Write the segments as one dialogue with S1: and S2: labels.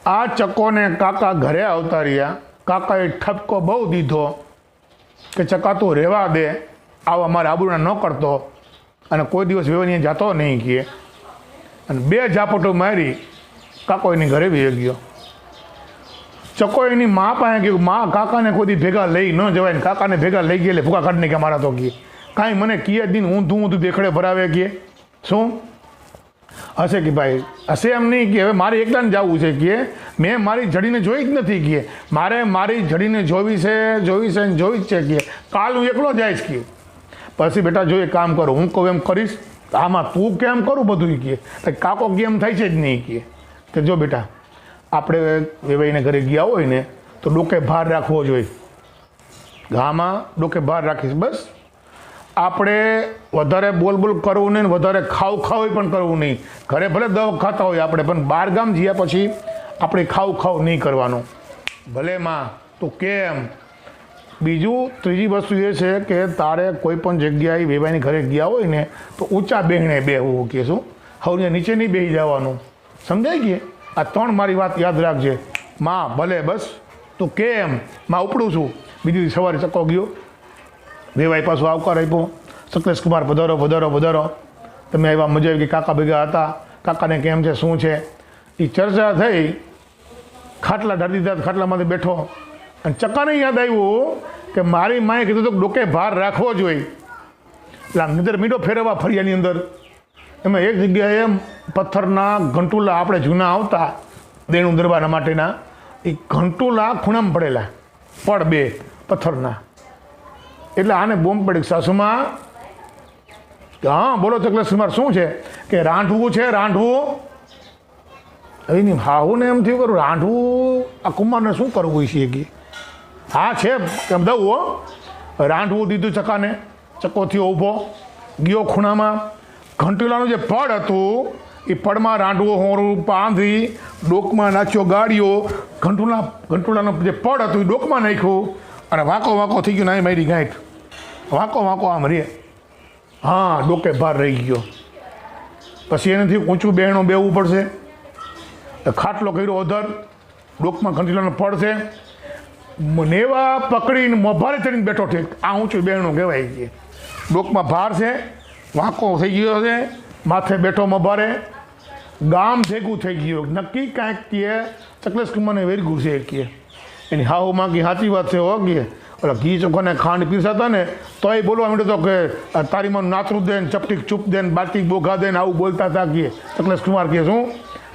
S1: આ ચકોને કાકા ઘરે આવતા રહ્યા. કાકાએ ઠપકો બહુ દીધો કે ચકા તું રહેવા દે, આવા મારે આબરૂના ન કરતો અને કોઈ દિવસ વેવાની જતો નહીં કહે. અને 2 ઝાપટો મારી કાકો એની ઘરે વહી ગયો. ચકો એની મા પાસે કહ્યું, મા કાકાને કોઈ દી ભેગા લઈ ન જવાય ને કાકાને ભેગા લઈ ગયેલે ભૂકા કાઢને કે મારા તો કહે કાંઈ મને કહે દીને ઊંધું દેખડે ભરાવે કહે શું હશે કે ભાઈ હશે એમ નહીં કે હવે મારે એકલાને જવું છે કે મેં મારી જડીને જોઈ જ નથી કે મારે મારી જડીને જોવી છે ને જોવી જ છે કે કાલ હું એકલો જઈશ કે પછી બેટા જો એ કામ કરો હું કહું એમ કરીશ આમાં તું કેમ કરું બધું કે કાકો કેમ થાય છે જ નહીં કે જો બેટા આપણે વેવાઈને ઘરે ગયા હોય ને તો ડોકે ભાર રાખવો જોઈએ. ગામાં ડોકે ભાર રાખીશ બસ. આપણે વધારે બોલ કરવું નહીં, વધારે ખાવ પણ કરવું નહીં. ઘરે ભલે દવા ખાતા હોય આપણે, પણ બહાર ગામ જ્યાં પછી આપણે ખાવ નહીં કરવાનું. ભલે માં તું કેમ. બીજું ત્રીજી વસ્તુ એ છે કે તારે કોઈ પણ જગ્યાએ વેવાઈની ઘરે ગયા હોય ને તો ઊંચા બેહણે બેહવું કે શું હવે નીચે નહીં બેસી જવાનું. સમજાઈ ગયે? આ 3 મારી વાત યાદ રાખજે. માં ભલે બસ તું કેમ માં ઉપડું છું. બીજી સવારે ચકો ગયો, વેવાઈ પાછું આવકાર આપ્યો, સકલેશ કુમાર પધારો તમે આવ્યા, મજા આવી ગઈ. કાકા ભેગા હતા, કાકાને કેમ છે શું છે એ ચર્ચા થઈ. ખાટલા ઢાળી દીધા, ખાટલામાંથી બેઠો અને ચકાને યાદ આવ્યું કે મારી માએ કીધું તો ડોકે ભાર રાખવો જોઈએ. એટલે આમ નજર મીંડો ફેરવવા ફરિયાની અંદર એમાં એક જગ્યાએ પથ્થરના ઘંટુલા આપણે જૂના આવતા દેણું દરબારના માટેના એ ઘંટુલા ખૂણામાં પડેલા પડ 2 પથ્થરના. એટલે આને બોમ્બ પડી સાસુમાં હા બોલો ચકલેશ કુમાર શું છે કે રાંધવું છે રાંધવું. હવે નહીં હાહુને એમ થયું કરું રાંધવું આ કુમારને શું કરવું છે કે હા છે કેમ દઉં હો. રાંધવું દીધું ચકાને, ચકો થયો ઊભો ગયો ખૂણામાં. ઘંટીલાનું જે પડ હતું એ પડમાં રાંધવો હોરું બાંધી ડોકમાં નાખ્યો ગાડીઓ. ઘંટુલાનું જે પડ હતું એ ડોકમાં નાખ્યું અને વાંકો થઈ ગયો. નાઈ મારી ગાંઠ વાંકો આમ રે હા ડોકે ભાર રહી ગયો. પછી એનાથી ઊંચું બેહણું બેવું પડશે. ખાટલો કર્યો અધર, ડોકમાં ઘંટીલાનો પડ છે, નેવા પકડીને મોભારે ચડીને બેઠો ઠીક. આ ઊંચું બેહણું કહેવાય છે. ડોકમાં ભાર છે, વાંકો થઈ ગયો છે, માથે બેઠો મોભારે. ગામ ભેગું થઈ ગયું. નક્કી કાંઈક કહે ચકલેશ કુમારને વેરગું છે કહે એની હાહુમાં કે સાચી વાત છે હો કે ઓલા ઘી ચોખાને ખાંડ પીરસાતા ને તોય બોલવા માંડ્યો તો કે તારીમાં નાતરું દે ને ચપટીક ચૂપ દે ને બાટી બોઘા દે ને આવું બોલતા હતા કે ચકલેશ કુમાર કે શું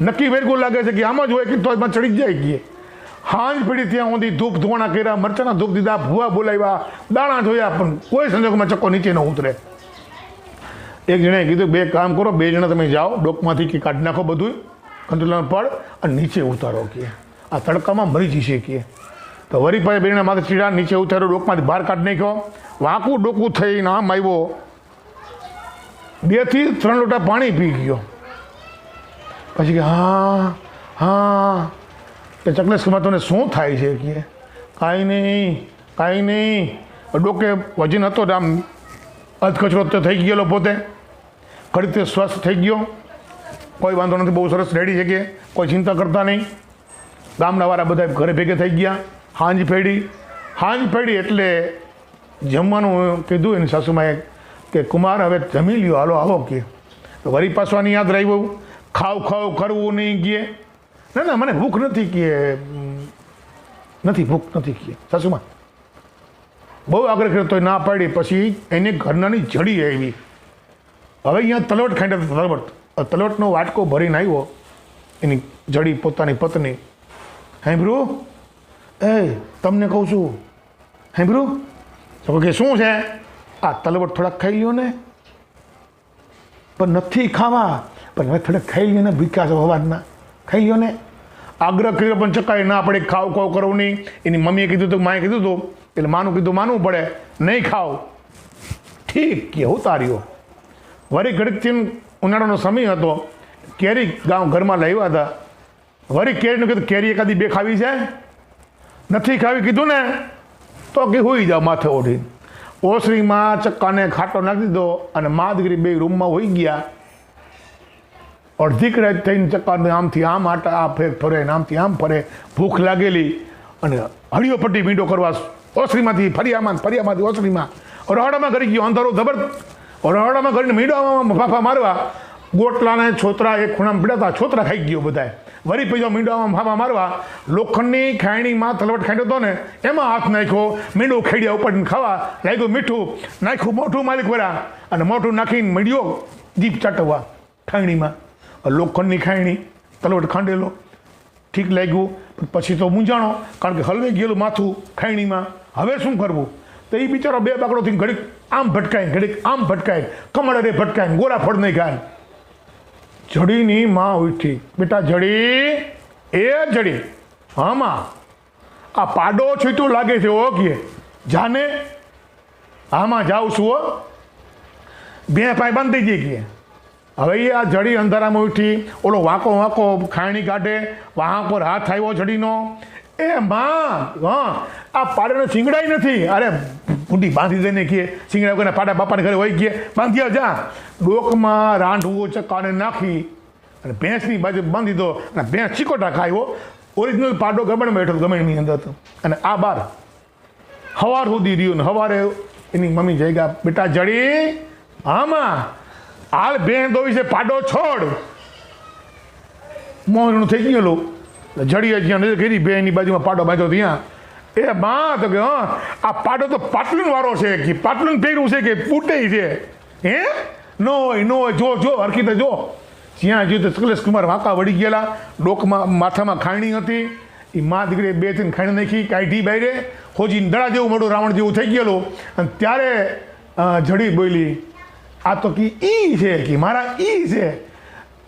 S1: નક્કી વેરગું લાગે છે કે આમાં જ હોય કે તો એમાં ચડી જાય કે હાંજ પડી ત્યાં સુધી ધૂપ ધોવાણા કર્યા, મરચાના ધૂપ દીધા, ભૂવા બોલાવ્યા, દાણા જોયા, પણ કોઈ સંજોગમાં ચક્કો નીચે ન ઉતરે. એક જણે કીધું 2 કામ કરો, 2 જણા તમે જાઓ ડોકમાંથી કે કાઢી નાખો બધું કંટ્રોલર પડ અને નીચે ઉતારો કે આ તડકામાં મરી જશે કે. તો વરી પાસે 2 જણા માથે ચીડા નીચે ઉતાર્યો, ડોકમાંથી બહાર કાઢી નાખ્યો. વાંકું ડોકું થઈને આમ આવ્યો, 2 થી 3 લોટા પાણી પી ગયો. પછી કે હા કે ચકલેશ કુમાર તને શું થાય છે કે કાંઈ નહીં. ડોકે વજન હતો આમ અધકચરો તો થઈ ગયેલો પોતે, ઘડી તે સ્વસ્થ થઈ ગયો, કોઈ વાંધો નથી, બહુ સરસ રેડી છે કે કોઈ ચિંતા કરતા નહીં. ગામડાવાળા બધા ઘરે ભેગે થઈ ગયા. હાંજ પડી એટલે જમવાનું કીધું એની સાસુમાએ કે કુમાર હવે જમી લ્યો હાલો આવો કે. વરી પાછવાની યાદ રહ્યું ખાવ કરવું નહીં કહે ના મને ભૂખ નથી કે ભૂખ નથી કહે સાસુમાં. બહુ આગ્રહ કર્યો તો ના પાડી. પછી એને ઘરનાની જડી આવી. હવે અહીંયા તલવટ ખાંડે તલવટનો વાટકો ભરીને આવ્યો એની જડી પોતાની પત્ની. સાંભળ્યું તમને કહું છું સાંભળ્યું તો કે શું છે આ તલવટ થોડાક ખાઈ લ્યો ને. પણ નથી ખાવા, પણ હવે થોડાક ખાઈ લ્યો ને, ભીખા છો અવાજના ખાઈ લ્યો ને. આગ્રહ કર્યો પણ ચકાય ના પડે, ખાવ કરવું નહીં. એની મમ્મીએ કીધું હતું, માએ કીધું હતું એટલે માનવું પડે, નહીં ખાવ ઠીક કે ઉતાર્યો. વળી ઘડીકથી ઉનાળાનો સમય હતો, કેરી ઘરમાં લાવ્યા હતા. વળી કેરીનું કીધું કેરી એકાદી 2 ખાવી છે, નથી ખાવી કીધું ને તો કે હોઈ જાઓ માથે ઓઢીને. ઓસરીમાં ચક્કાને ખાટો નાખી દીધો અને મા દીકરી 2 રૂમમાં હોઈ ગયા. અડધી રાત થઈને ચક્કર આમથી આમ આ ફરે ને આમથી આમ ફરે, ભૂખ લાગેલી અને હળીઓ પટ્ટી મીંડો કરવા ઓસરીમાંથી ફરિયામાંથી ઓસરીમાં રહોડામાં કરી ગયો અંધારો જબર, રહોડામાં કરીને મીંડોમાં ફાફા મારવા, ગોટલાને છોતરા એક ખૂણામાં પીડાતા છોતરા ખાઈ ગયો બધાય, વરી પૈસો મીંડોમાં ફાફા મારવા, લોખંડની ખાયણીમાં તલવટ ખાંડ્યો હતો ને એમાં હાથ નાખ્યો, મીંડું ખેડિયા ઉપાડીને ખાવા લાગ્યું, મીઠું નાખ્યું, મોઢું માલિક વરા અને મોઢું નાખીને મીંડ્યો જીભ ચાટવા ખાયણીમાં, લોખંડની ખાયણી તલવટ ખાંડેલો, ઠીક લાગ્યું. પછી તો મૂંઝાણો, કારણ કે હલવાઈ ગયેલું માથું ખાયણીમાં, હવે શું કરવું? તો એ બિચારો બે બાકડોથી ઘડીક આમ ભટકાય, ઘડીક આમ ભટકાય, કમળે ભટકાય, ગોરા ફળ નહીં ખાય. જડીની માં ઉઠી, બેટા જડી, હામાં આ પાડો છૂટું લાગે છે ઓ કે જાને, આમાં જાઉં છું હો, બે પાય બાંધી જઈ ગયે. હવે એ આ જડી અંધારામાં ઉઠી, ઓલો વાંકો ખાયણી કાઢે, વાહ પર હાથ આવ્યો જડીનો, એ માં આ પાડાને શીંગડાઈ નથી, અરે ઊંડી બાંધી દઈને કહે શીંગડા વગરના પાડા બાપાને ઘરે વહી ગયા, બાંધ્યા જા, ડોકમાં રાંઢવું ચક્કાને નાખી અને ભેંસની બાજુ બાંધી દો, અને ભેંસ ચીકોટા ખાયો, ઓરિજિનલ પાડો ગમણમાં બેઠો ગમે એની અંદર હતો. અને આ બાર સવાર સુધી રહ્યું ને સવારે એની મમ્મી જઈ ગયા, બેટા જડી આમાં હાલ ભેં દોવી છે, પાડો છોડ. મોહનું થઈ ગયેલું, જડીએ જ્યાં નજર કરી ભેંની બાજુમાં પાડો બાંધ્યો ત્યાં, એ માં તો કે આ પાડો તો પાટલું વાળો છે, કે પાટલું પહેર્યું છે કે પૂટે છે, હે નો જો હરકીતે જો. જ્યાં જોયું તો સકલેશ કુમાર વાંકા વળી ગયેલા, ડોકમાં માથામાં ખાયણી હતી, એ મા દીકરી બે ત્રણ ખાયણી નાખી, કાઢી બાયરે હોજી દડા જેવું મોડું રાવણ જેવું થઈ ગયેલું. અને ત્યારે જડી બોલી, આ તો કી ઈ છે, કે મારા ઈ છે.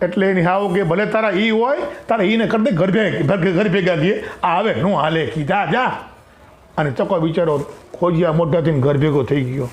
S1: એટલે એની હાવ કે ભલે તારા ઈ હોય, તારા ઈને કરી દે ઘર ભેગા ગયે, આ આવે નો હાલે, કી જા. અને ચકો બિચારો ખોજિયા મોઢાથી ઘર ભેગો થઈ ગયો.